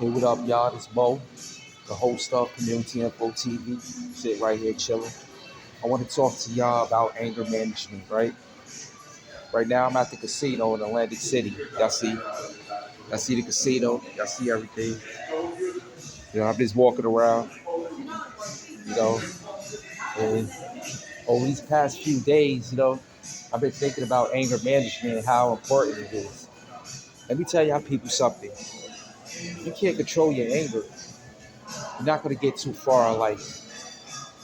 Hey, what up, y'all? This Mo, the host of Community Info TV. Sit right here chilling. I want to talk to y'all about anger management, right? Right now, I'm at the casino in Atlantic City. Y'all see the casino. Y'all see everything. I'm just walking around, you know, and over these past few days, I've been thinking about anger management and how important it is. Let me tell y'all people something. If you can't control your anger, you're not going to get too far in life.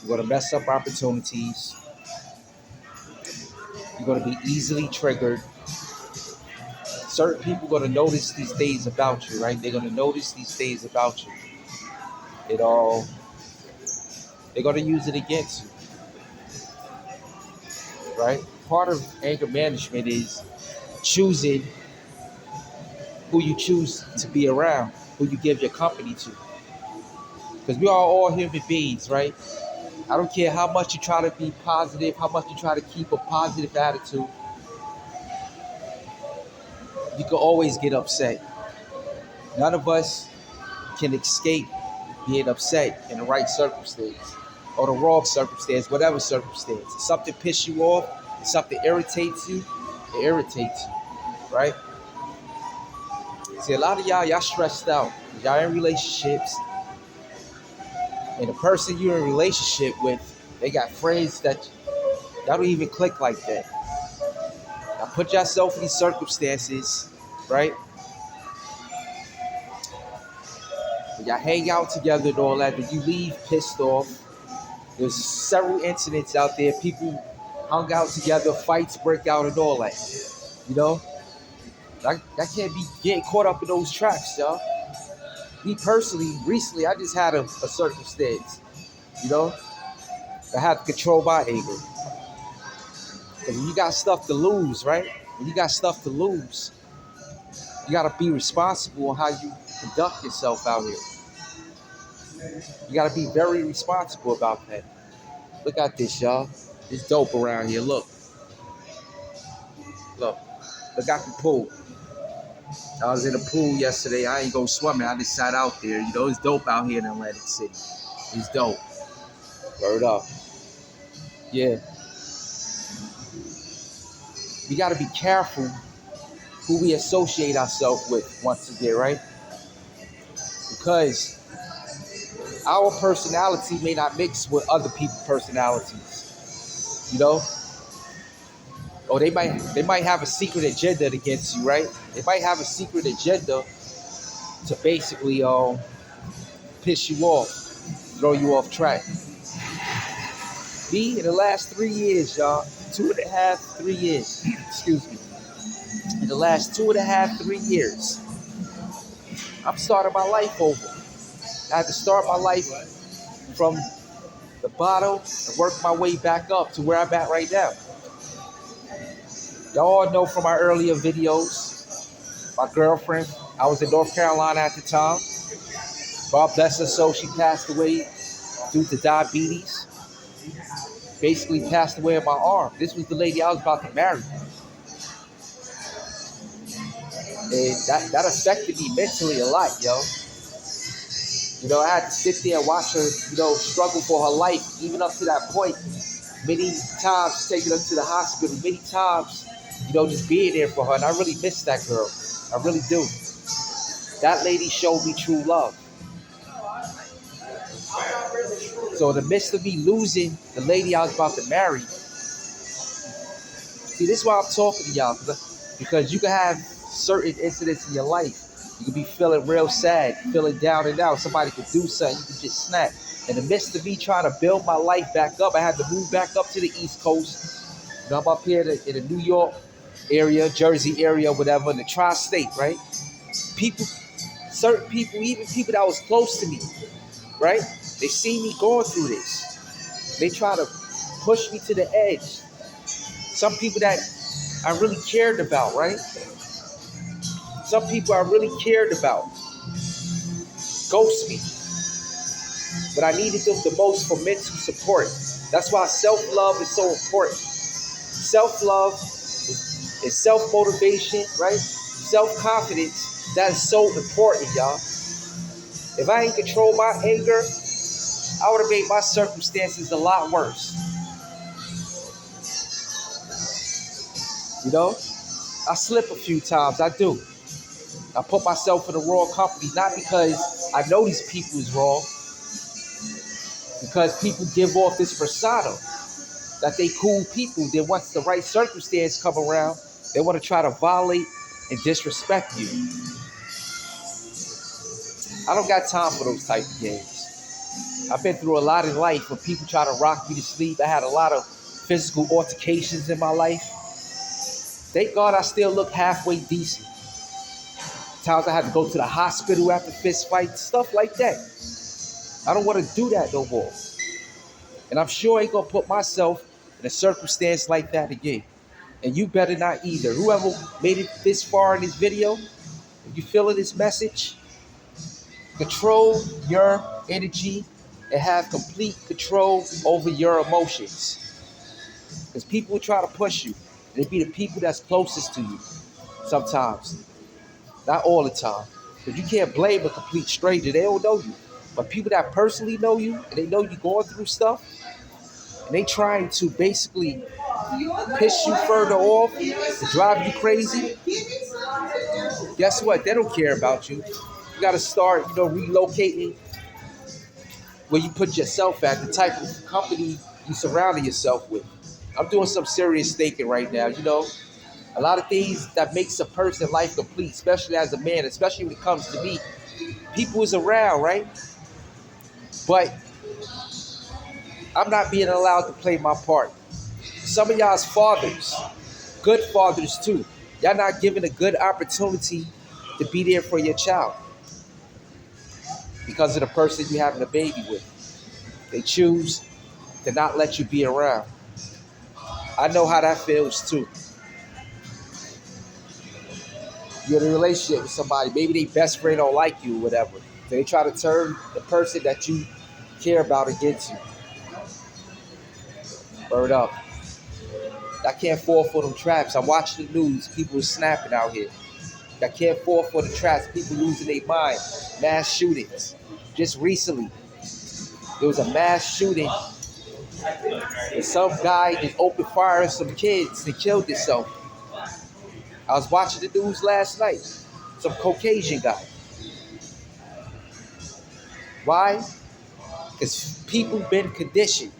You're going to mess up opportunities. You're going to be easily triggered. Certain people are going to notice these things about you, right? They're going to notice these things about you. It all, they're going to use it against you, right? Part of anger management is choosing who you choose to be around, who you give your company to. Because we are all human beings, right? I don't care how much you try to be positive, how much you try to keep a positive attitude, you can always get upset. None of us can escape being upset in the right circumstance or the wrong circumstance, whatever circumstance. If something pisses you off, if something irritates you, it irritates you, right? See, a lot of y'all stressed out. Y'all in relationships, and the person you're in a relationship with, they got friends that y'all don't even click like that. Now put yourself in these circumstances, right? When y'all hang out together and all that, then you leave pissed off. There's several incidents out there. People hung out together, fights break out and all that. You know, I can't be getting caught up in those traps, y'all. Me personally, recently, I just had a circumstance, you know, I had to control my anger. Because when you got stuff to lose, right? When you got stuff to lose, you got to be responsible on how you conduct yourself out here. You got to be very responsible about that. Look at this, y'all. It's dope around here. Look. Look at the pool. I was in the pool yesterday. I ain't go swimming. I just sat out there. It's dope out here in Atlantic City. It's dope. Word up. Yeah. We got to be careful who we associate ourselves with once again, right? Because our personality may not mix with other people's personalities, you know? Or they might have a secret agenda against you, right? They might have a secret agenda to basically piss you off, throw you off track. Me, in the last 3 years, y'all, 2.5, 3 years, excuse me. In the last 2.5, 3 years, I'm starting my life over. I had to start my life from the bottom and work my way back up to where I'm at right now. Y'all all know from my earlier videos, my girlfriend, I was in North Carolina at the time. God bless her soul, she passed away due to diabetes. Basically passed away in my arm. This was the lady I was about to marry. And that affected me mentally a lot, yo. I had to sit there and watch her, struggle for her life, even up to that point. Many times taking her to the hospital, many times, just being there for her. And I really miss that girl. I really do. That lady showed me true love. So in the midst of me losing the lady I was about to marry, see, this is why I'm talking to y'all. Because you can have certain incidents in your life. You can be feeling real sad, feeling down and out. Somebody could do something, you could just snap. In the midst of me trying to build my life back up, I had to move back up to the East Coast. I'm up here in the New York area, Jersey area, whatever, in the tri-state, right? People, certain people, even people that was close to me, right? They see me going through this. They try to push me to the edge. Some people that I really cared about, right? Some people I really cared about ghost me. But I needed them the most for mental support. That's why self-love is so important. Self-love is self-motivation, right? Self-confidence. That is so important, y'all. If I ain't control my anger, I would have made my circumstances a lot worse. You know, I slip a few times. I do. I put myself in the wrong company, not because I know these people is wrong, because people give off this persona that they cool people. Then once the right circumstance come around, they want to try to violate and disrespect you. I don't got time for those type of games. I've been through a lot in life when people try to rock me to sleep. I had a lot of physical altercations in my life. Thank God I still look halfway decent. Times I had to go to the hospital after fist fights, stuff like that. I don't want to do that no more. And I'm sure I ain't gonna put myself in a circumstance like that again. And you better not either. Whoever made it this far in this video, if you feeling this message, control your energy and have complete control over your emotions. Because people will try to push you. They be the people that's closest to you sometimes. Not all the time. Because you can't blame a complete stranger. They don't know you. But people that personally know you and they know you're going through stuff, and they trying to basically piss you further off, to drive you crazy, guess what? They don't care about you. You got to start, relocating where you put yourself at, the type of company you surrounding yourself with. I'm doing some serious thinking right now. A lot of things that makes a person life complete, especially as a man, especially when it comes to me. People is around, right? But I'm not being allowed to play my part. Some of y'all's fathers, good fathers too, y'all not given a good opportunity to be there for your child because of the person you having a baby with. They choose to not let you be around. I know how that feels too. You're in a relationship with somebody, maybe their best friend don't like you or whatever. They try to turn the person that you care about against you. Word up. I can't fall for them traps. I'm watching the news. People are snapping out here. I can't fall for the traps. People losing their mind. Mass shootings. Just recently, there was a mass shooting. And some guy just opened fire at some kids and killed himself. I was watching the news last night. Some Caucasian guy. Why? Because people been conditioned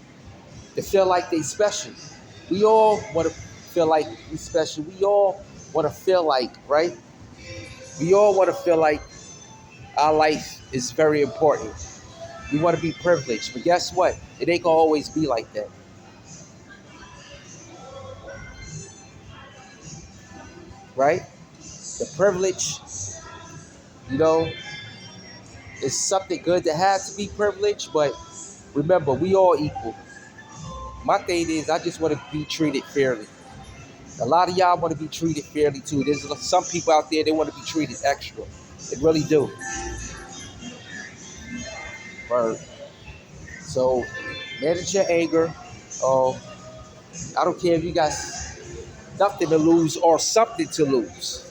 to feel like they special. We all want to feel like we special. We all want to feel like, right? We all want to feel like our life is very important. We want to be privileged. But guess what? It ain't going to always be like that. Right? The privilege, is something good to have to be privileged. But remember, we all equal. My thing is, I just want to be treated fairly. A lot of y'all want to be treated fairly too. There's some people out there, they want to be treated extra. They really do. Right. So manage your anger. I don't care if you got nothing to lose or something to lose.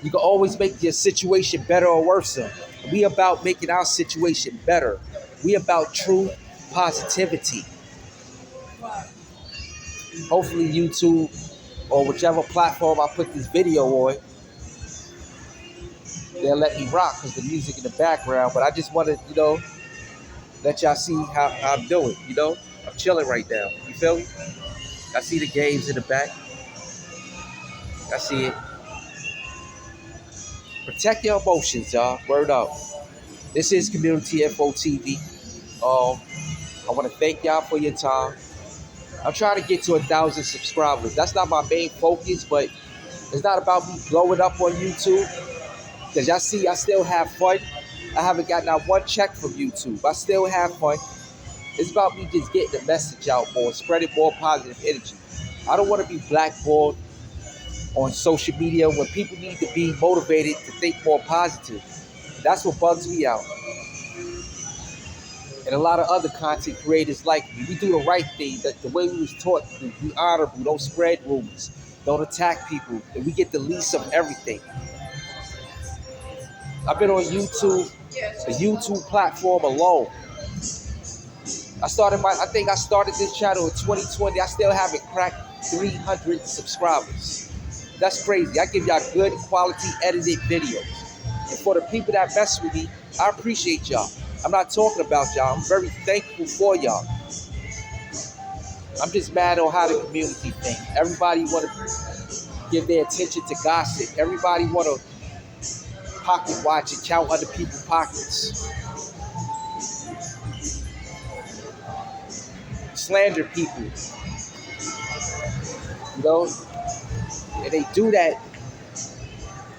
You can always make your situation better or worse. We about making our situation better. We about true positivity. Hopefully YouTube or whichever platform I put this video on, they'll let me rock because the music in the background. But I just want to, let y'all see how I'm doing. I'm chilling right now. You feel me? I see the games in the back. I see it. Protect your emotions, y'all. Word up. This is Community Info TV. I want to thank y'all for your time. I'm trying to get to 1,000 subscribers. That's not my main focus, but it's not about me blowing up on YouTube. Because y'all see, I still have fun. I haven't gotten out one check from YouTube. I still have fun. It's about me just getting the message out more, spreading more positive energy. I don't want to be blackballed on social media when people need to be motivated to think more positive. That's what bugs me out. And a lot of other content creators like me. We do the right thing, the way we was taught to do. Be honorable, don't spread rumors, don't attack people, and we get the least of everything. I've been on YouTube, the YouTube platform alone. I think I started this channel in 2020. I still haven't cracked 300 subscribers. That's crazy. I give y'all good quality edited videos. And for the people that mess with me, I appreciate y'all. I'm not talking about y'all. I'm very thankful for y'all. I'm just mad on how the community think. Everybody want to give their attention to gossip. Everybody want to pocket watch and count other people's pockets. Slander people. You know? And they do that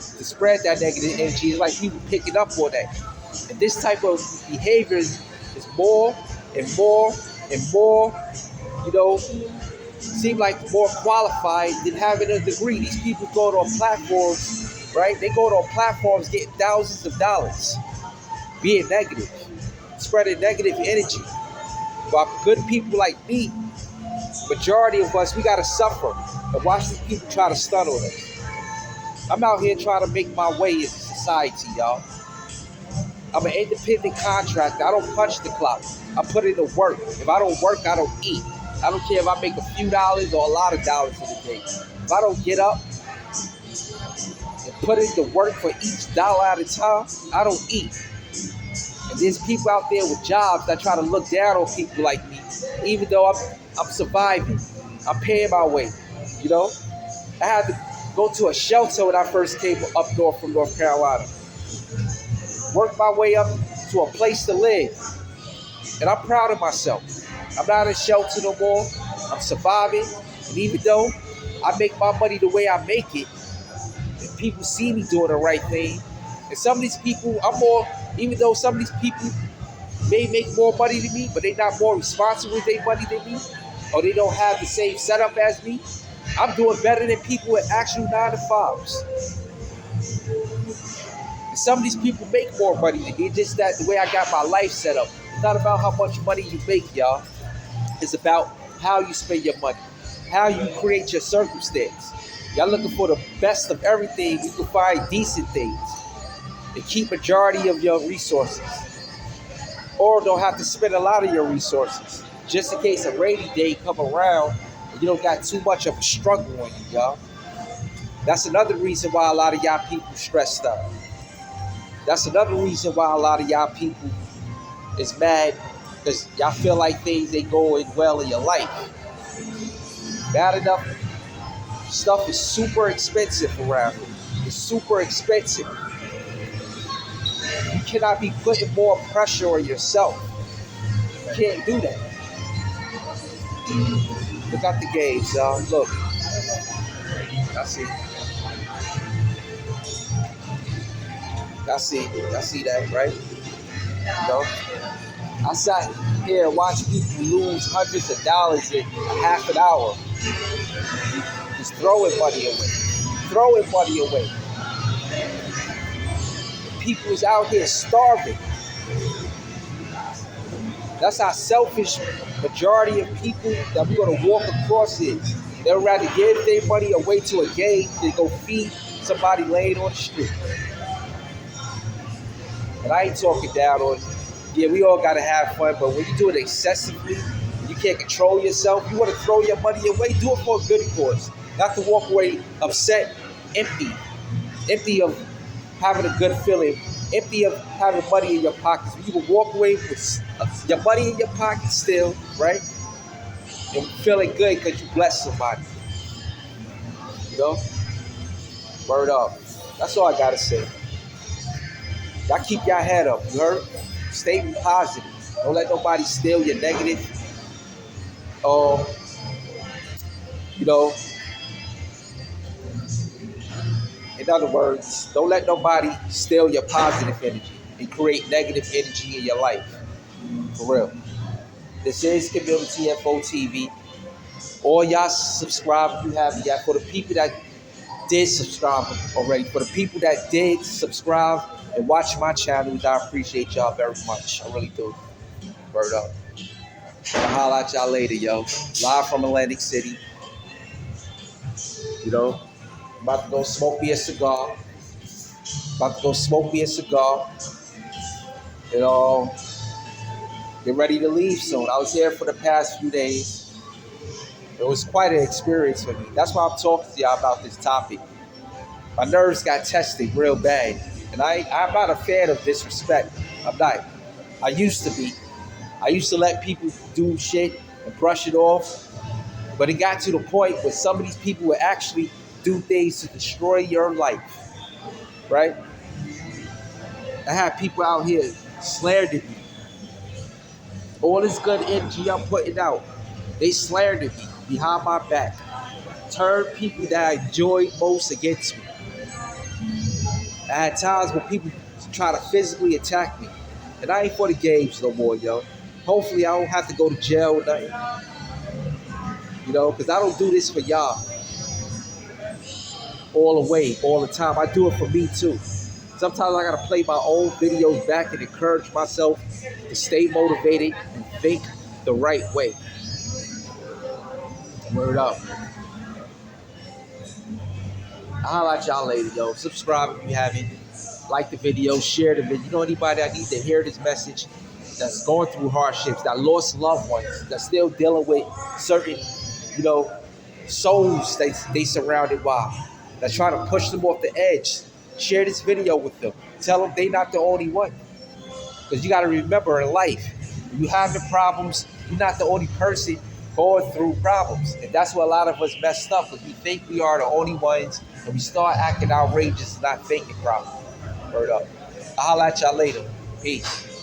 to spread that negative energy. It's like people picking up on that. And this type of behavior is more and more and more, you know, seem like more qualified than having a degree. These people go on platforms, right? They go on platforms getting thousands of dollars, being negative, spreading negative energy. But good people like me, majority of us, we got to suffer and watch these people try to stun on us. I'm out here trying to make my way in society, y'all. I'm an independent contractor. I don't punch the clock. I put in the work. If I don't work, I don't eat. I don't care if I make a few dollars or a lot of dollars in a day. If I don't get up and put in the work for each dollar at a time, I don't eat. And there's people out there with jobs that try to look down on people like me, even though I'm surviving. I'm paying my way, you know? I had to go to a shelter when I first came up north from North Carolina. Work my way up to a place to live. And I'm proud of myself. I'm not in shelter no more. I'm surviving. And even though I make my money the way I make it, and people see me doing the right thing, and some of these people, even though some of these people may make more money than me, but they're not more responsible with their money than me, or they don't have the same setup as me, I'm doing better than people with actual 9-to-5s. And some of these people make more money than me. It's just that the way I got my life set up. It's not about how much money you make, y'all. It's about how you spend your money, how you create your circumstance. Y'all looking for the best of everything. You can find decent things and keep majority of your resources, or don't have to spend a lot of your resources just in case a rainy day come around and you don't got too much of a struggle on you, y'all. That's another reason why a lot of y'all people stressed out. That's another reason why a lot of y'all people is mad, because y'all feel like things ain't going well in your life. Bad enough, stuff is super expensive around here. It's super expensive. You cannot be putting more pressure on yourself. You can't do that. Look at the games, y'all. Look. I see. I see that, right? You know? I sat here and watched people lose hundreds of dollars in a half an hour. Just throwing money away. Throwing money away. People is out here starving. That's how selfish majority of people that we're going to walk across is. They'd rather give their money away to a game than go feed somebody laying on the street. And I ain't talking down on, yeah, we all got to have fun, but when you do it excessively, you can't control yourself, you want to throw your money away, do it for a good cause. Not to walk away upset, empty of having a good feeling, empty of having money in your pockets. You can walk away with your money in your pocket still, right? And feeling good because you blessed somebody. You know? Word up. That's all I got to say. Y'all keep your head up, you heard? Stay positive. Don't let nobody steal your negative. You know, in other words, don't let nobody steal your positive energy and create negative energy in your life. For real. This is Community Info TV. All y'all subscribe if you haven't yet. For the people that did subscribe already, for the people that did subscribe and watch my channels, I appreciate y'all very much. I really do. Word up. I'll holler at y'all later, yo. Live from Atlantic City. You know, I'm about to go smoke me a cigar. About to go smoke me a cigar. You know, get ready to leave soon. I was here for the past few days. It was quite an experience for me. That's why I'm talking to y'all about this topic. My nerves got tested real bad. And I'm not a fan of disrespect. I'm not. I used to be. I used to let people do shit and brush it off. But it got to the point where some of these people would actually do things to destroy your life. Right? I had people out here slandering me. All this good energy I'm putting out, they slandered me behind my back. Turned people that I enjoyed most against me. I had times when people try to physically attack me. And I ain't for the games no more, yo. Hopefully I don't have to go to jail or nothing. You know, because I don't do this for y'all all the way, all the time. I do it for me too. Sometimes I gotta play my own videos back and encourage myself to stay motivated and think the right way. Word up. I'll holla at y'all later, yo. Subscribe if you haven't. Like the video, share the video. You know anybody that needs to hear this message that's going through hardships, that lost loved ones, that's still dealing with certain, you know, souls they surrounded by, that's trying to push them off the edge. Share this video with them. Tell them they not the only one. Because you got to remember in life, when you having problems, you're not the only person going through problems. And that's what a lot of us messed up, because we think we are the only ones and we start acting outrageous and not thinking properly. Word up. I'll holla at y'all later. Peace.